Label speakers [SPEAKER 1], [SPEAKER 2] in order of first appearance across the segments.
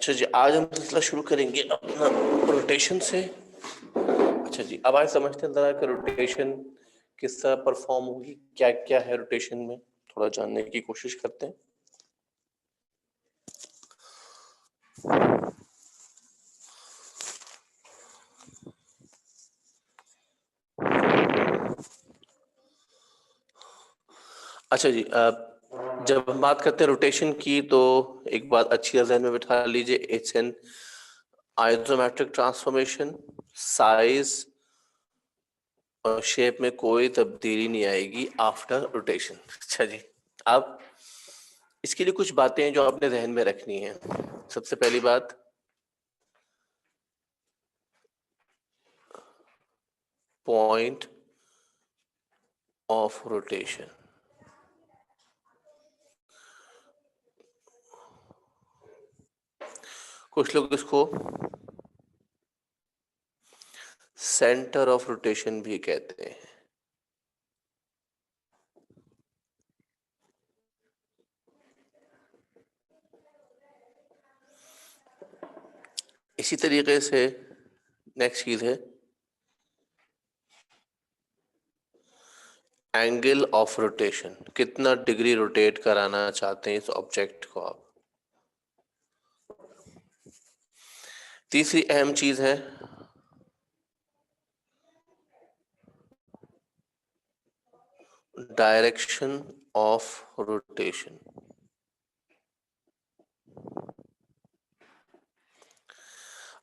[SPEAKER 1] अच्छा जी, आज हम सिलसिला शुरू करेंगे अपना रोटेशन से। अच्छा जी, अब आज समझते हैं जरा कि रोटेशन किस तरह परफॉर्म होगी, क्या क्या है रोटेशन में, थोड़ा जानने की कोशिश करते हैं। अच्छा जी, जब हम बात करते हैं रोटेशन की तो एक बात अच्छी तरह ज़हन में बिठा लीजिए, it's an isometric transformation. Size और शेप में कोई तब्दीली नहीं आएगी आफ्टर रोटेशन। अच्छा जी, अब इसके लिए कुछ बातें हैं जो आपने ध्यान में रखनी है। सबसे पहली बात, पॉइंट ऑफ रोटेशन। कुछ लोग इसको सेंटर ऑफ रोटेशन भी कहते हैं। इसी तरीके से नेक्स्ट चीज है एंगल ऑफ रोटेशन, कितना डिग्री रोटेट कराना चाहते हैं इस ऑब्जेक्ट को आप। तीसरी अहम चीज है डायरेक्शन ऑफ रोटेशन।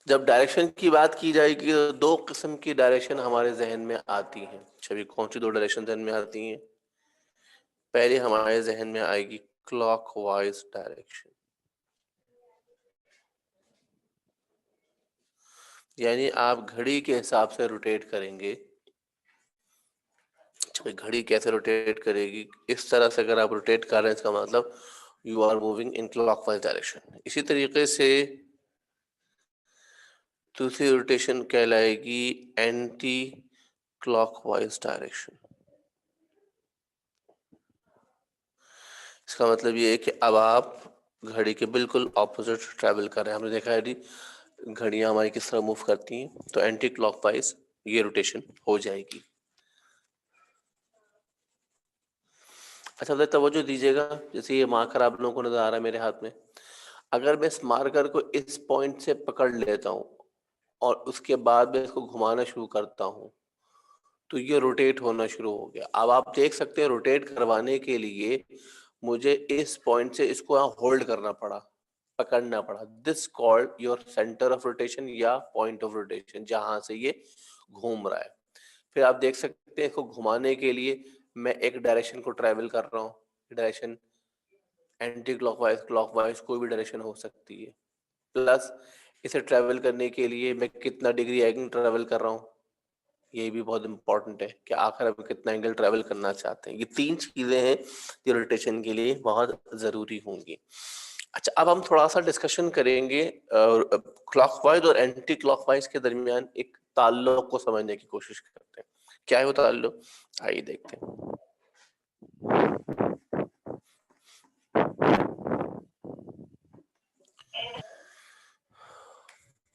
[SPEAKER 1] जब डायरेक्शन की बात की जाएगी तो दो किस्म की डायरेक्शन हमारे जहन में आती हैं। छवि कौन सी दो डायरेक्शन जहन में आती हैं? पहले हमारे जहन में आएगी क्लॉकवाइज डायरेक्शन, यानी आप घड़ी के हिसाब से रोटेट करेंगे। घड़ी कैसे रोटेट करेगी? इस तरह से अगर आप रोटेट कर रहे हैं इसका मतलब you are moving in clockwise direction. इसी तरीके से दूसरी रोटेशन कहलाएगी एंटी क्लॉकवाइज डायरेक्शन। इसका मतलब ये है कि अब आप घड़ी के बिल्कुल ऑपोजिट ट्रैवल कर रहे हैं। हमने देखा है घड़ियां हमारी किस तरह मूव करती हैं, तो एंटी क्लॉकवाइज ये रोटेशन हो जाएगी। अच्छा, तो तवज्जो दीजिएगा, जैसे ये मार्कर आप लोगों को नजर आ रहा है मेरे हाथ में। अगर मैं इस मार्कर को इस पॉइंट से पकड़ लेता हूं और उसके बाद मैं इसको घुमाना शुरू करता हूं तो ये रोटेट होना शुरू हो गया। अब आप देख सकते हैं रोटेट करवाने के लिए मुझे इस पॉइंट से इसको यहाँ होल्ड करना पड़ा, पकड़ना पड़ा। This called your centre of rotation या पॉइंट ऑफ रोटेशन, जहां से ये घूम रहा है। फिर आप देख सकते हैं इसको घुमाने के लिए मैं एक डायरेक्शन को ट्रेवल कर रहा हूँ। डायरेक्शन एंटी क्लॉकवाइज, क्लॉकवाइज कोई भी डायरेक्शन हो सकती है। प्लस इसे ट्रेवल करने के लिए मैं कितना डिग्री एंगल ट्रेवल कर रहा हूँ, ये भी बहुत इंपॉर्टेंट है कि आखिर आप कितना एंगल ट्रेवल करना चाहते हैं। ये तीन चीजें हैं जो रोटेशन के लिए बहुत जरूरी होंगी। अच्छा, अब हम थोड़ा सा डिस्कशन करेंगे क्लॉकवाइज और एंटी क्लॉकवाइज के दरमियान एक ताल्लुक को समझने की कोशिश करते हैं। क्या है वो ताल्लुक, आइए देखते हैं।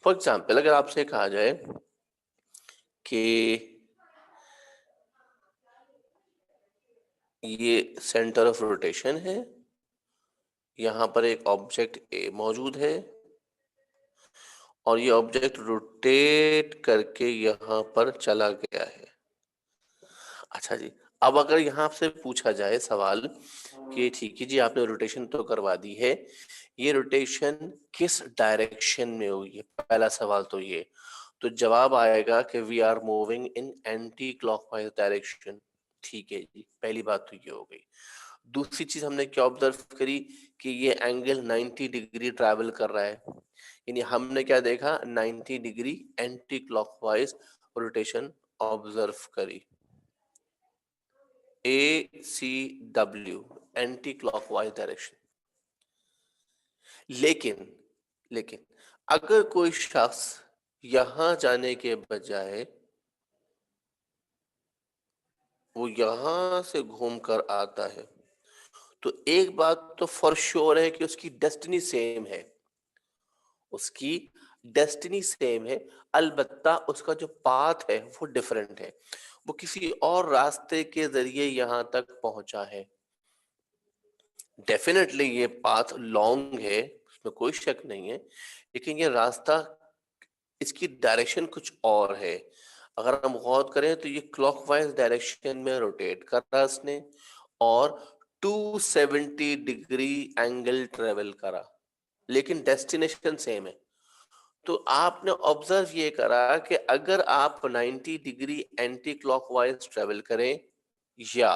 [SPEAKER 1] फॉर एग्जाम्पल, अगर आपसे कहा जाए कि ये सेंटर ऑफ रोटेशन है, यहां पर एक ऑब्जेक्ट ए मौजूद है और ये ऑब्जेक्ट रोटेट करके यहां पर चला गया है। अच्छा जी, अब अगर यहां से पूछा जाए सवाल कि ठीक है जी, आपने रोटेशन तो करवा दी है, ये रोटेशन किस डायरेक्शन में हुई है? पहला सवाल तो ये। तो जवाब आएगा कि we are moving in anti clockwise direction. ठीक है जी, पहली बात तो ये हो गई। दूसरी चीज हमने क्या ऑब्जर्व करी कि ये एंगल 90 डिग्री ट्रैवल कर रहा है, यानी हमने क्या देखा, 90 degree anti clockwise rotation observe करी। ACW, anti clockwise direction. लेकिन लेकिन अगर कोई शख्स यहां जाने के बजाय वो यहां से घूम कर आता है तो एक बात तो फॉर श्योर है कि उसकी डेस्टिनी सेम है। उसकी डेस्टिनी सेम है, अलबत्ता उसका जो पाथ है वो डिफरेंट है, वो किसी और रास्ते के जरिए यहाँ तक पहुंचा है। डेफिनेटली ये पाथ लॉन्ग है, उसमें कोई शक नहीं है, लेकिन ये रास्ता, इसकी डायरेक्शन कुछ और है। अगर हम गौर करें तो ये क्लॉकवाइज डायरेक्शन में रोटेट कर रहा है इसने, और 270 डिग्री एंगल ट्रेवल करा, लेकिन डेस्टिनेशन सेम है। तो आपने ऑब्जर्व ये करा कि अगर आप 90 डिग्री एंटी क्लॉकवाइज ट्रेवल करें या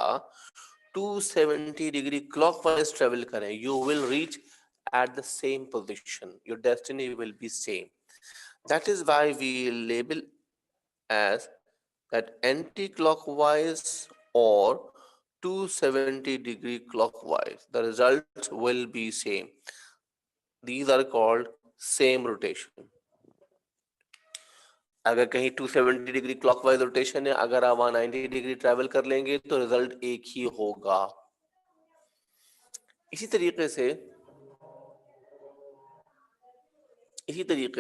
[SPEAKER 1] 270 डिग्री क्लॉकवाइज ट्रेवल करें, you will reach at the same position. Your destiny will be same. That is why we label as that anti-clockwise or 270 degree clockwise. The results will be same. These are called same rotation. अगर कहीं 270 degree clockwise rotation है, अगर आप 190 degree travel कर लेंगे तो result एक ही होगा। इसी तरीके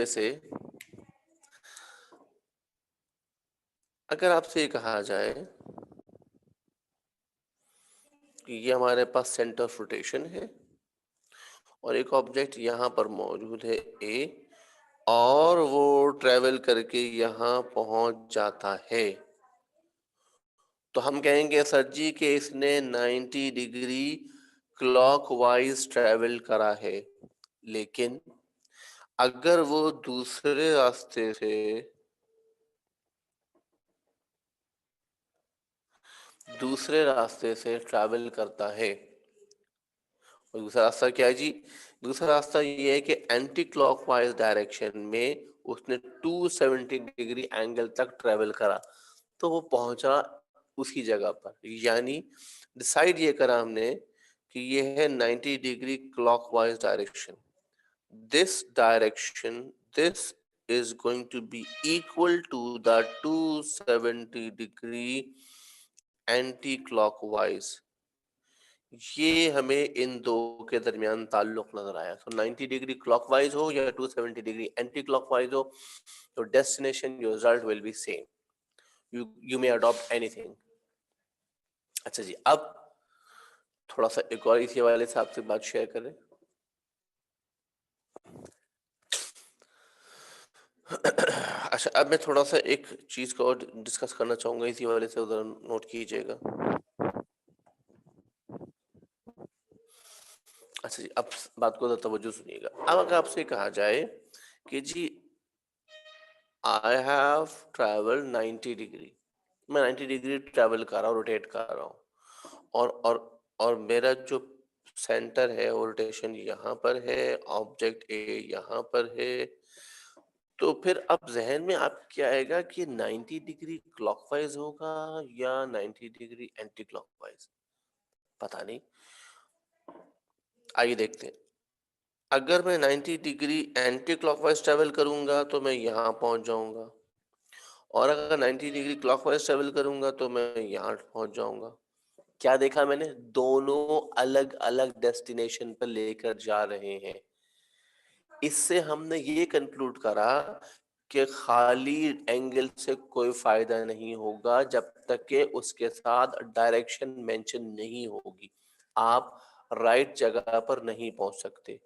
[SPEAKER 1] से अगर आपसे ये कहा जाए कि ये हमारे पास सेंटर ऑफ रोटेशन है और एक ऑब्जेक्ट यहाँ पर मौजूद है ए, और वो ट्रेवल करके यहाँ पहुंच जाता है, तो हम कहेंगे सर जी कि इसने 90 डिग्री क्लॉकवाइज ट्रेवल करा है। लेकिन अगर वो दूसरे रास्ते से ट्रैवल करता है, और दूसरा रास्ता क्या है जी? दूसरा रास्ता ये है कि एंटी क्लॉकवाइज डायरेक्शन में उसने 270 डिग्री एंगल तक ट्रैवल करा, तो वो पहुंचा उसी जगह पर। यानी डिसाइड ये करा हमने कि ये है 90 degree clockwise direction. This is going to be equal to the 270 degree anti-clockwise। ये हमें इन दो के दरमियान ताल्लुक नजर आया। तो 90 डिग्री क्लॉकवाइज हो या 270 डिग्री एंटी क्लॉकवाइज हो, तो destination your result will be same. You may adopt anything. अच्छा जी, अब थोड़ा सा एक और इसी वाले से आपसे बात शेयर करें। अच्छा, अब मैं थोड़ा सा एक चीज को और डिस्कस करना चाहूंगा, इसी वाले से उधर नोट कीजिएगा। अच्छा जी, अब बात को तवज्जो सुनिएगा। अब अगर आपसे कहा जाए कि जी आई हैव ट्रैवल 90 डिग्री, मैं 90 डिग्री ट्रैवल कर रहा हूँ, रोटेट कर रहा हूँ, और मेरा जो सेंटर है वो रोटेशन यहाँ पर है, ऑब्जेक्ट ए यहाँ पर है, तो फिर अब जहन में आप क्या आएगा कि 90 डिग्री क्लॉकवाइज होगा या 90 डिग्री एंटी क्लॉकवाइज? पता नहीं, आइए देखते हैं। अगर मैं 90 डिग्री एंटी क्लॉकवाइज ट्रेवल करूंगा तो मैं यहाँ पहुंच जाऊंगा, और अगर 90 डिग्री क्लॉकवाइज ट्रेवल करूंगा तो मैं यहाँ पहुंच जाऊंगा। क्या देखा मैंने? दोनों अलग अलग डेस्टिनेशन पर लेकर जा रहे हैं। इससे हमने ये कंक्लूड करा कि खाली एंगल से कोई फायदा नहीं होगा जब तक कि उसके साथ डायरेक्शन मेंशन नहीं होगी। आप राइट जगह पर नहीं पहुंच सकते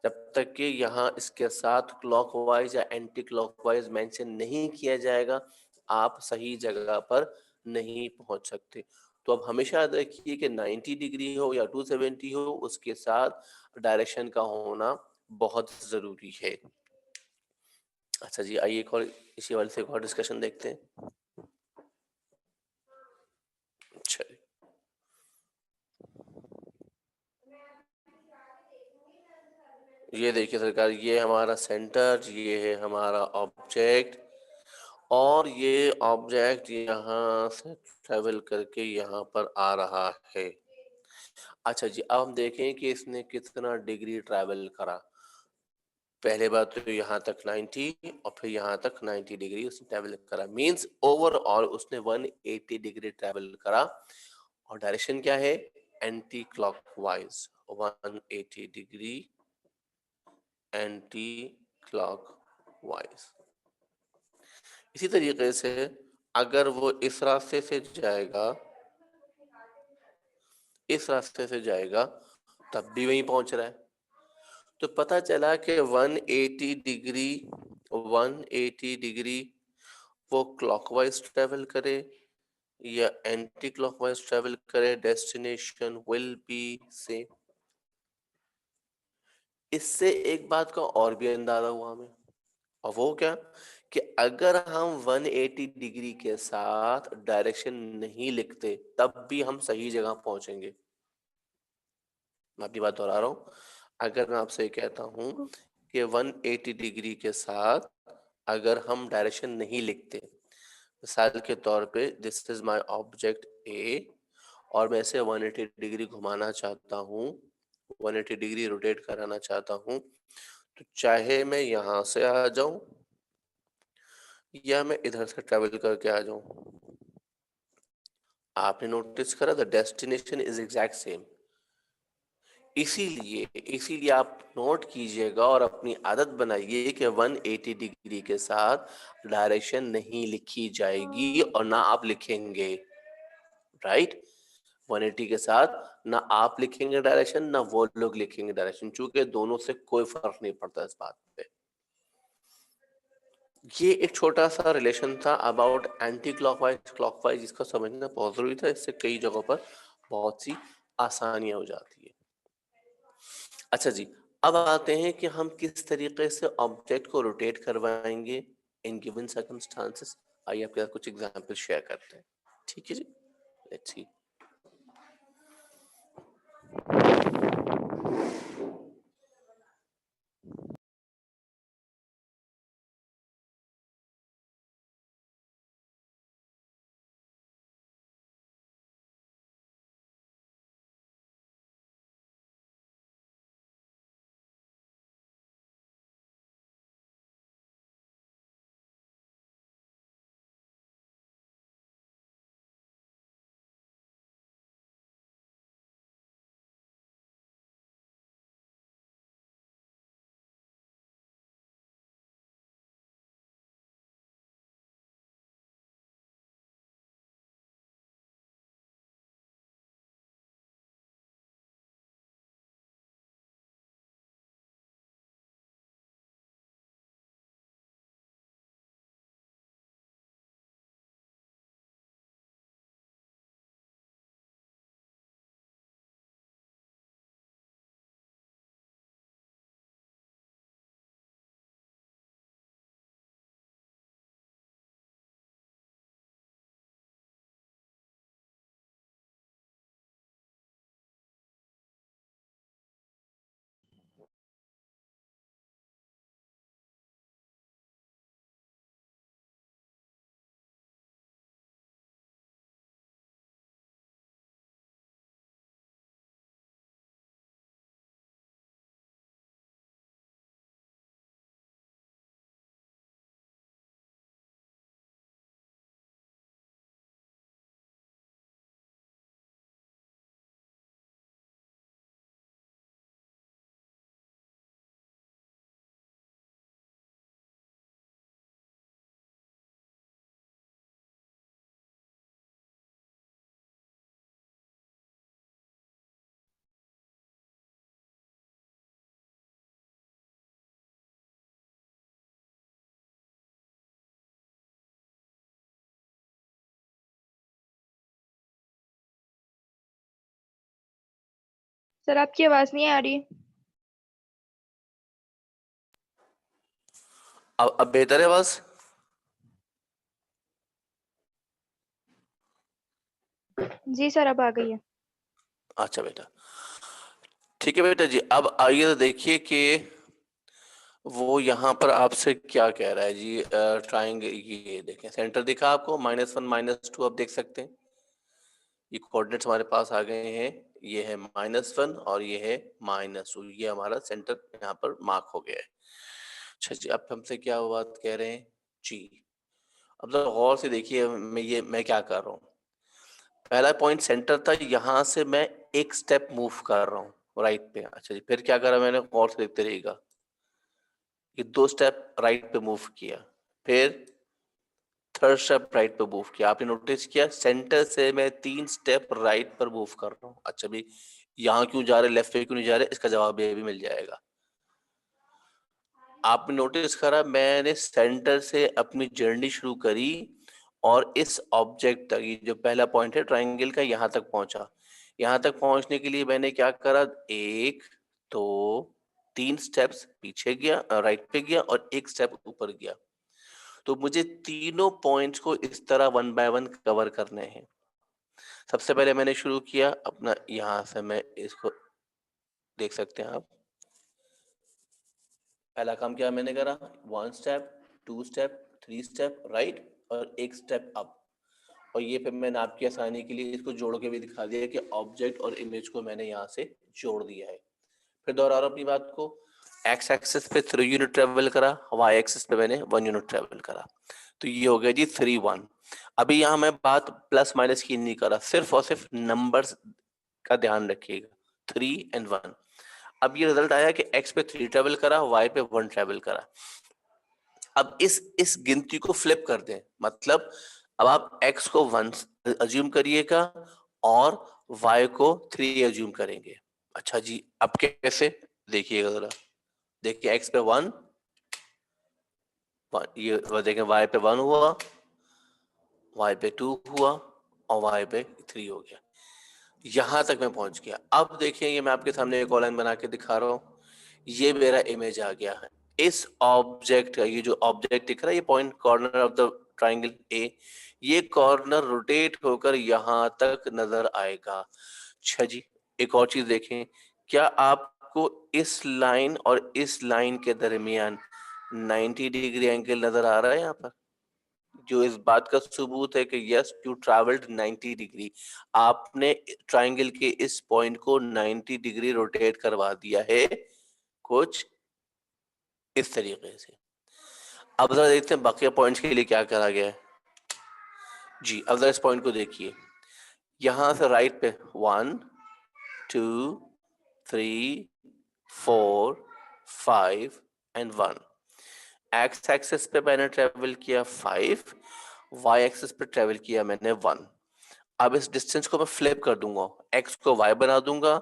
[SPEAKER 1] जब तक कि यहाँ इसके साथ क्लॉकवाइज या एंटी क्लॉकवाइज मेंशन नहीं किया जाएगा। आप सही जगह पर नहीं पहुंच सकते। तो अब हमेशा याद रखिए कि 90 डिग्री हो या 270 हो, उसके साथ डायरेक्शन का होना बहुत जरूरी है। अच्छा जी, आइए एक और इसी वाले से एक और डिस्कशन देखते हैं। अच्छा, ये देखिए सरकार, ये हमारा सेंटर, ये है हमारा ऑब्जेक्ट, और ये ऑब्जेक्ट यहाँ से ट्रेवल करके यहाँ पर आ रहा है। अच्छा जी, अब हम देखें कि इसने कितना डिग्री ट्रैवल करा। पहले बात तो यहाँ तक 90 और फिर यहाँ तक 90 डिग्री उसने ट्रैवल करा, मींस ओवरऑल उसने 180 डिग्री ट्रैवल करा, और डायरेक्शन क्या है? Anti clockwise. 180 degree anti clockwise. इसी तरीके से अगर वो इस रास्ते से जाएगा, इस रास्ते से जाएगा, तब भी वहीं पहुंच रहा है। तो पता चला कि 180 डिग्री, 180 डिग्री वो क्लॉकवाइज ट्रेवल करे या एंटी क्लॉकवाइज ट्रेवल करे, डेस्टिनेशन विल बी सेम। इससे एक बात का और भी अंदाजा हुआ हमें, और वो क्या कि अगर हम 180 डिग्री के साथ डायरेक्शन नहीं लिखते तब भी हम सही जगह पहुंचेंगे। मैं अपनी बात दोहरा रहा हूं, अगर मैं आपसे कहता हूं कि 180 डिग्री के साथ अगर हम डायरेक्शन नहीं लिखते, मिसाल के तौर पे this is my object A और मैं इसे 180 डिग्री घुमाना चाहता हूँ, 180 डिग्री रोटेट कराना चाहता हूँ, तो चाहे मैं यहाँ से आ जाऊं या मैं इधर से ट्रेवल करके आ जाऊं, आपने नोटिस करा the destination is exact same. इसीलिए आप नोट कीजिएगा और अपनी आदत बनाइए कि 180 डिग्री के साथ डायरेक्शन नहीं लिखी जाएगी और ना आप लिखेंगे, राइट। 180 के साथ ना आप लिखेंगे डायरेक्शन, ना वो लोग लिखेंगे डायरेक्शन, चूंकि दोनों से कोई फर्क नहीं पड़ता इस बात पे। ये एक छोटा सा रिलेशन था अबाउट एंटी क्लॉकवाइज क्लॉकवाइज, इसको समझना बहुत जरूरी था, इससे कई जगहों पर बहुत सी आसानियां हो जाती है। अच्छा जी, अब आते हैं कि हम किस तरीके से ऑब्जेक्ट को रोटेट करवाएंगे इन गिवन सर्कमस्टांसेस। आइए आपके साथ कुछ एग्जांपल शेयर करते हैं, ठीक है जी। Let's see.
[SPEAKER 2] सर आपकी आवाज नहीं आ रही।
[SPEAKER 1] अब बेहतर है बस।
[SPEAKER 2] जी सर अब आ गई है।
[SPEAKER 1] अच्छा बेटा, ठीक है बेटा जी। अब आइए तो देखिए कि वो यहाँ पर आपसे क्या कह रहा है जी। ट्राइंगल, ये देखें सेंटर दिखा आपको, -1 -2, आप देख सकते हैं ये कोऑर्डिनेट्स हमारे पास आ गए हैं। ये है -1 और ये है -2, ये हमारा सेंटर यहाँ पर मार्क हो गया है। अच्छा जी, अब हमसे क्या बात कह रहे हैं जी। अब जरा गौर से देखिए, मैं क्या कर रहा हूँ। पहला पॉइंट सेंटर था, यहाँ से मैं एक स्टेप मूव कर रहा हूँ राइट पे। अच्छा जी, फिर क्या करा मैंने, गौर से देखते रहिएगा। ये 2 स्टेप राइट पे मूव किया, फिर थर्ड स्टेप राइट पे मूव किया। आपने नोटिस किया सेंटर से मैं 3 स्टेप राइट पर मूव कर रहा हूँ। अच्छा भी यहाँ क्यों जा रहे, लेफ्ट पे क्यों नहीं जा रहे, इसका जवाब ये भी मिल जाएगा। आपने नोटिस करा मैंने सेंटर से अपनी जर्नी शुरू करी और इस ऑब्जेक्ट तक, ये जो पहला पॉइंट है ट्राइंगल का, यहाँ तक पहुंचा। यहाँ तक पहुंचने के लिए मैंने क्या करा, 1 2 3 स्टेप्स पीछे गया, राइट पे गया और 1 स्टेप ऊपर गया। तो मुझे तीनों पॉइंट्स को इस तरह 1 बाय 1 कवर करने हैं। सबसे पहले मैंने शुरू किया अपना, यहाँ से मैं इसको देख सकते हैं आप। पहला काम क्या मैंने करा, 1 स्टेप 2 स्टेप 3 स्टेप राइट और 1 स्टेप अप। और ये फिर मैंने आपकी आसानी के लिए इसको जोड़ के भी दिखा दिया कि ऑब्जेक्ट और इमेज को मैंने यहाँ से जोड़ दिया है। फिर दोहरा रहा हूं अपनी बात को, एक्स एक्सिस पे 3 यूनिट ट्रेवल करा, वाई एक्सिस पे मैंने 1 यूनिट ट्रेवल करा। तो ये हो गया जी 3 1। अभी यहाँ मैं बात प्लस माइनस की नहीं करा, सिर्फ और सिर्फ नंबर्स का ध्यान रखिएगा, 3 and 1। अब ये रिजल्ट आया कि x पे 3 ट्रेवल करा, y पे 1 ट्रेवल करा। अब इस गिनती को फ्लिप कर दें, मतलब अब आप x को 1 अज्यूम करिएगा और y को 3 अज्यूम करेंगे। अच्छा जी, अब कैसे, देखिएगा जरा। देखिए x पे 1, ये देखें y पे 1 हुआ, y पे 2 हुआ और y पे 3 हो गया। यहां तक मैं पहुंच गया। अब देखिए ये मैं आपके सामने एक और लाइन बना के दिखा रहा हूँ, ये मेरा इमेज आ गया है। इस ऑब्जेक्ट का, ये जो ऑब्जेक्ट दिख रहा है, ये point corner of the triangle A, ये कॉर्नर रोटेट होकर यहां तक नजर आएगा। अच्छा जी, एक और चीज देखें, क्या आपको इस लाइन और इस लाइन के दरमियान 90 डिग्री एंगल नजर आ रहा है यहाँ पर, जो इस बात का सबूत है कि यस यू ट्रैवल्ड 90 डिग्री। आपने ट्राइंगल के इस पॉइंट को 90 डिग्री रोटेट करवा दिया है, कुछ इस तरीके से। अब जरा देखते हैं बाकी पॉइंट्स के लिए क्या करा गया है जी। अब जरा इस पॉइंट को देखिए, यहां से राइट पे 1 2 3 4 5 एंड 1। एक्स एक्सिस पे मैंने ट्रेवल किया 5, वाई एक्सिस पे ट्रेवल किया मैंने 1। अब इस डिस्टेंस को मैं फ्लिप कर दूंगा, x को y बना दूंगा,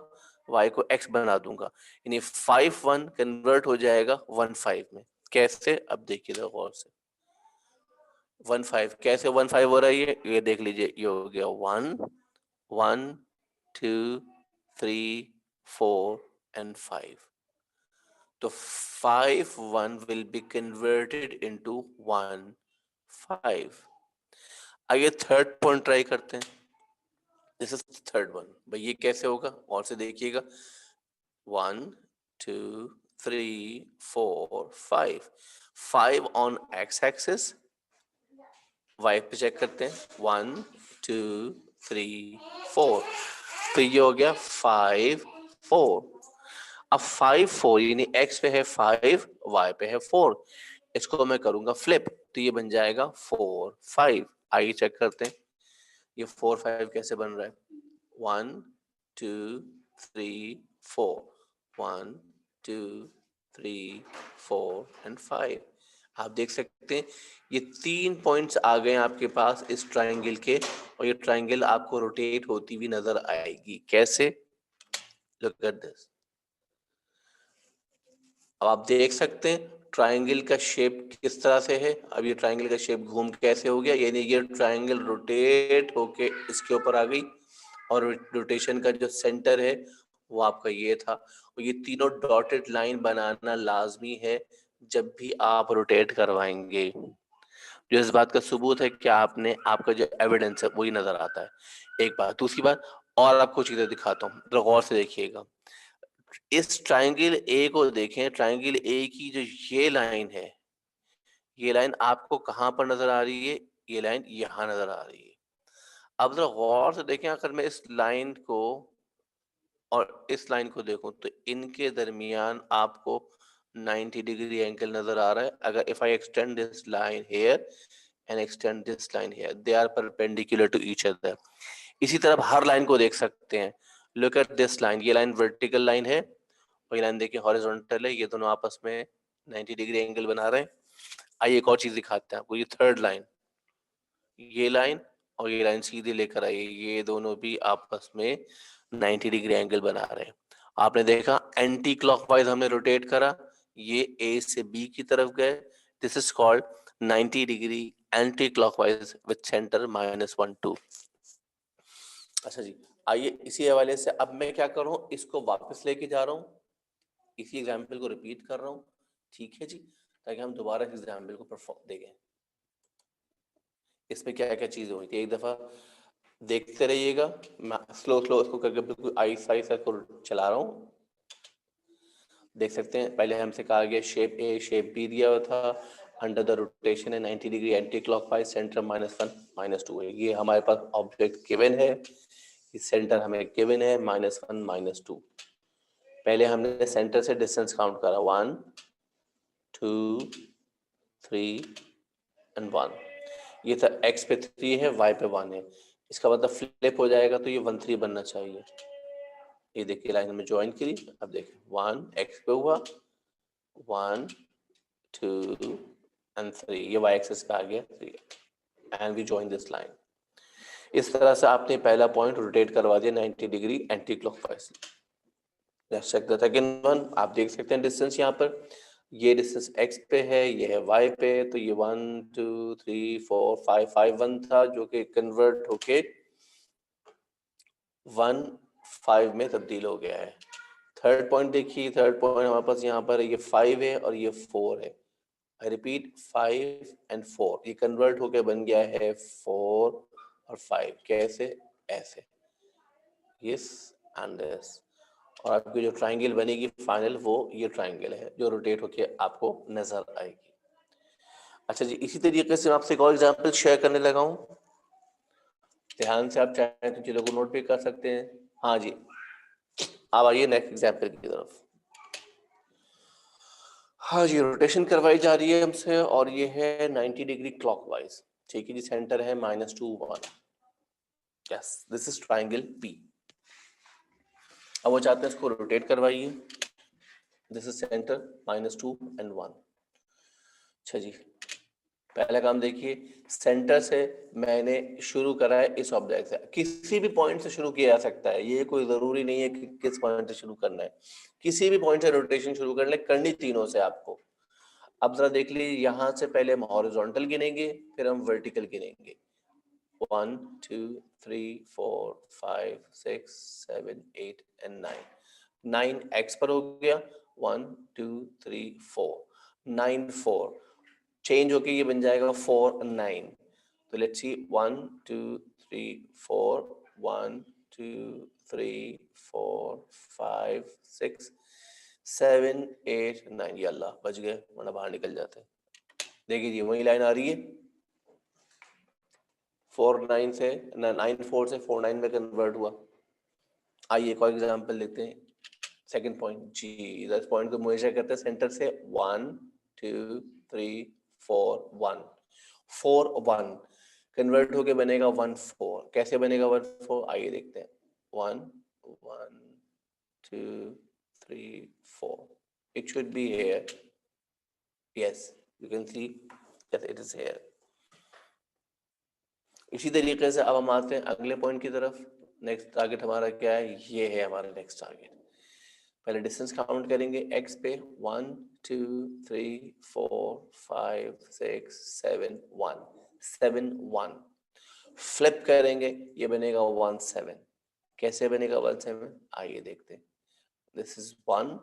[SPEAKER 1] y को x बना दूंगा, यानी 5 1 कन्वर्ट हो जाएगा 1 5 में। कैसे, अब देखिए गौर से। 1 5 कैसे 1 5 हो रहा है, ये देख लीजिए, ये हो गया 1 1 2 3 4 and 5। तो 5 1 will be converted into 1 5। आइए थर्ड पॉइंट ट्राई करते हैं। This is third one. भाई ये कैसे होगा, और से देखिएगा, 1 2 3 4 5, 5 ऑन एक्स एक्सिस, वाई पे चेक करते हैं 1 2 3 4। तो ये हो गया 5 4। अब 5 4 यानी एक्स पे है 5, वाई पे है 4, इसको मैं करूंगा फ्लिप तो ये बन जाएगा 4 5। आइए चेक करते हैं ये 4 5 कैसे बन रहा है। 1 2 3 4, 1 2 3 4 and 5। आप देख सकते हैं ये 3 पॉइंट्स आ गए आपके पास इस ट्राइंगल के, और ये ट्राइंगल आपको रोटेट होती हुई नजर आएगी। कैसे, लुक एट दिस। अब आप देख सकते हैं ट्राइंगल का शेप किस तरह से है। अब ये ट्राइंगल का शेप घूम कैसे हो गया, यानी ये ट्राइंगल रोटेट होके इसके ऊपर आ गई, और रोटेशन का जो सेंटर है वो आपका ये था। और ये तीनों डॉटेड लाइन बनाना लाजमी है जब भी आप रोटेट करवाएंगे, जो इस बात का सबूत है कि आपने, आपका जो एविडेंस है वही नजर आता है। एक बात, दूसरी बात और आपको चीजें दिखाता हूँ, गौर से देखिएगा। इस ट्राइंगल ए को देखें, ट्राइंगल ए की जो ये लाइन है, ये लाइन आपको कहाँ पर नजर आ रही है, ये लाइन यहाँ नजर आ रही है। अब जरा गौर से देखें, अगर मैं इस लाइन को और इस लाइन को देखूं तो इनके दरमियान आपको 90 डिग्री एंगल नजर आ रहा है। अगर if I extend this line here and extend this line here, they are perpendicular to each other. इसी तरह हर लाइन को देख सकते हैं। लुक एट दिस लाइन, ये लाइन वर्टिकल लाइन है और ये लाइन देखिए हॉरिजॉन्टल है, ये दोनों आपस में 90 डिग्री एंगल बना रहे हैं। आइए एक और चीज दिखाते हैं आपको, ये थर्ड लाइन, ये लाइन और ये लाइन सीधे लेकर आइए, ये दोनों भी आपस में 90 डिग्री एंगल बना रहे हैं। आपने देखा एंटी क्लॉकवाइज हमने रोटेट करा, ये ए से बी की तरफ गए, this is called 90 degree anti clockwise with centre -1 2। अच्छा जी, आइए इसी हवाले से अब मैं क्या कर रहा हूँ, इसको वापस लेके जा रहा हूँ, इसी एग्जाम्पल को रिपीट कर रहा हूँ, ठीक है जी, ताकि हम दोबारा इस एग्जाम्पल को परफॉर्म देखें। इसमें क्या क्या चीजें हुई थी, एक दफा देखते रहिएगा, मैं स्लो स्लो इसको करके बिल्कुल आहिस्ता आहिस्ता को चला रहा हूँ। देख सकते हैं पहले हमसे कहा गया शेप ए शेप बी दिया हुआ था, अंडर द रोटेशन है 90 डिग्री एंटी क्लॉकवाइज, सेंटर -1 -2 है, ये हमारे पास ऑब्जेक्ट गिवन है, सेंटर हमें गिवन है -1 -2। पहले हमने सेंटर से डिस्टेंस काउंट करा, 1 2 3 एंड 1। ये था x पे 3 है, y पे 1 है, इसका मतलब फ्लिप हो जाएगा तो ये 1 3 बनना चाहिए। ये देखिए लाइन में ज्वाइन करी, अब देखिए 1 x पे हुआ, 1 2 एंड 3, ये y एक्सिस पे आ गया 3 and we join this line. इस तरह से आपने पहला पॉइंट रोटेट करवा दिया 90 degree anti clockwise. Let's check the second one, आप देख सकते हैं डिस्टेंस यहाँ पर, ये डिस्टेंस x पे है, ये है y पे, तो ये 1 2 3 4 5 5 1 था जो कि कन्वर्ट होके 1 5 में तब्दील हो गया है। थर्ड पॉइंट देखिए, थर्ड पॉइंट हमारे पास यहाँ पर ये 5 है और ये 4 है, आई रिपीट 5 एंड 4, ये कन्वर्ट होके बन गया है 4 और 5, कैसे, ऐसे, यस एंड दिस, और आपकी जो ट्राइंगल बनेगी फाइनल वो ये ट्राइंगल है जो रोटेट होके आपको नजर आएगी। अच्छा जी, इसी तरीके से मैं आपसे एक और एग्जांपल शेयर करने लगा हूँ, ध्यान से आप चाहें तो चीजों को नोट भी कर सकते हैं। हाँ जी, अब आइए नेक्स्ट एग्जांपल की तरफ। हाँ जी, रोटेशन करवाई जा रही है हमसे और ये है 90 डिग्री क्लॉकवाइज, ठीक है जी, सेंटर है -2 1, yes this is triangle P. अब वो चाहते हैं इसको रोटेट करवाइए, दिस इज सेंटर -2 एंड 1। अच्छा जी, पहला काम देखिए, सेंटर से मैंने शुरू करा है इस ऑब्जेक्ट से, किसी भी पॉइंट से शुरू किया जा सकता है, ये कोई जरूरी नहीं है कि किस पॉइंट से शुरू करना है, किसी भी पॉइंट से रोटेशन शुरू करनी तीनों से आपको। अब जरा देख लीजिए, यहां से पहले हम हॉरिजॉन्टल गिनेंगे, फिर हम वर्टिकल गिनेंगे, 1 2 3 4 5 6 7 8 एंड 9, 9 एक्स पर हो गया, 1 2 3 4 9 4, चेंज होके ये बन जाएगा 4 9, तो लेट्स सी 1 2 3 4 1 2 3 4 5 6 7 8 9, ये अल्लाह बच गए वरना बाहर निकल जाते हैं। देखिए जी वही लाइन आ रही है, 4 9 से 9 4 से 4 9 में कन्वर्ट हुआ। आइए एक और एग्जांपल लेते हैं, सेकंड पॉइंट जी, इस पॉइंट को मेजर करते हैं सेंटर से 1 2 3 4 1 4 1, कन्वर्ट होके बनेगा 1 4, कैसे बनेगा 1 4, आइए देखते हैं, 1 1 2 3 4, it should be here, yes you can see that it is here। इसी तरीके से अब हम आते हैं अगले पॉइंट की तरफ, नेक्स्ट टारगेट हमारा क्या है, ये है हमारा नेक्स्ट टारगेट। पहले डिस्टेंस काउंट करेंगे x पे, 1 2 3 4 5 6 7 1 7 1, फ्लिप करेंगे ये बनेगा 1 7, कैसे बनेगा 1 7, आइए देखते हैं, दिस इज 1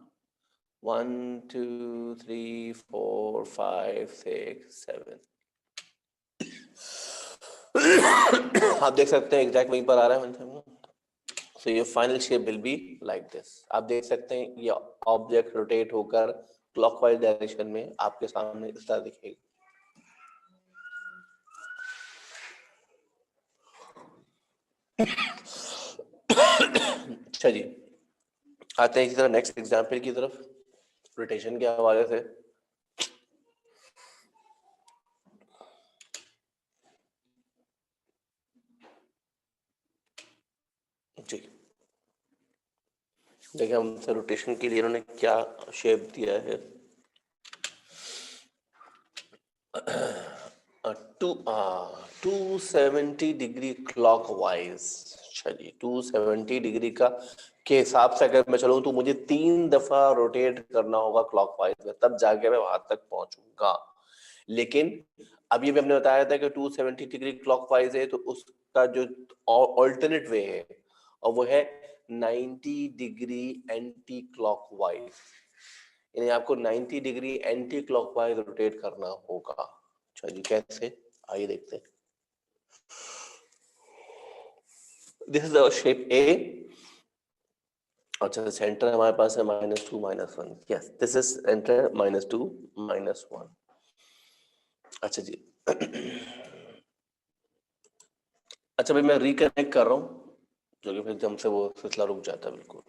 [SPEAKER 1] 1 2 3 4 5 6 7 आप देख सकते हैं एग्जैक्ट वहीं पर आ रहा है 1 7, so your final shape will be like this। आप देख सकते हैं ये ऑब्जेक्ट रोटेट होकर क्लॉकवाइज डायरेक्शन में आपके सामने इस तरह दिखेगा। अच्छा जी, आते हैं इसी तरह नेक्स्ट एग्जांपल की तरफ, रोटेशन के हवाले से। जी देखिए हमसे रोटेशन के लिए इन्होंने क्या शेप दिया है, 270 डिग्री क्लॉकवाइज। चलिए 270 डिग्री का के हिसाब से अगर मैं चलूं तो मुझे 3 दफा रोटेट करना होगा क्लॉकवाइज में, तब जाके मैं वहां तक पहुंचूंगा। लेकिन अभी भी हमने बताया था कि 270 डिग्री क्लॉकवाइज है, तो उसका जो ऑल्टरनेट वे है और वो है 90 डिग्री एंटी क्लॉकवाइज, यानी आपको 90 डिग्री एंटी क्लॉकवाइज रोटेट करना होगा। चलिए कैसे, आइए देखते हैं। दिस इज आवर शेप ए। अच्छा, सेंटर हमारे पास है -2 -1। Yes, this is centre -2 -1। अच्छा जी। अच्छा भाई, मैं रिकनेक्ट कर रहा हूँ, जो कि फिर हमसे वो सिलसिला रुक जाता है बिल्कुल।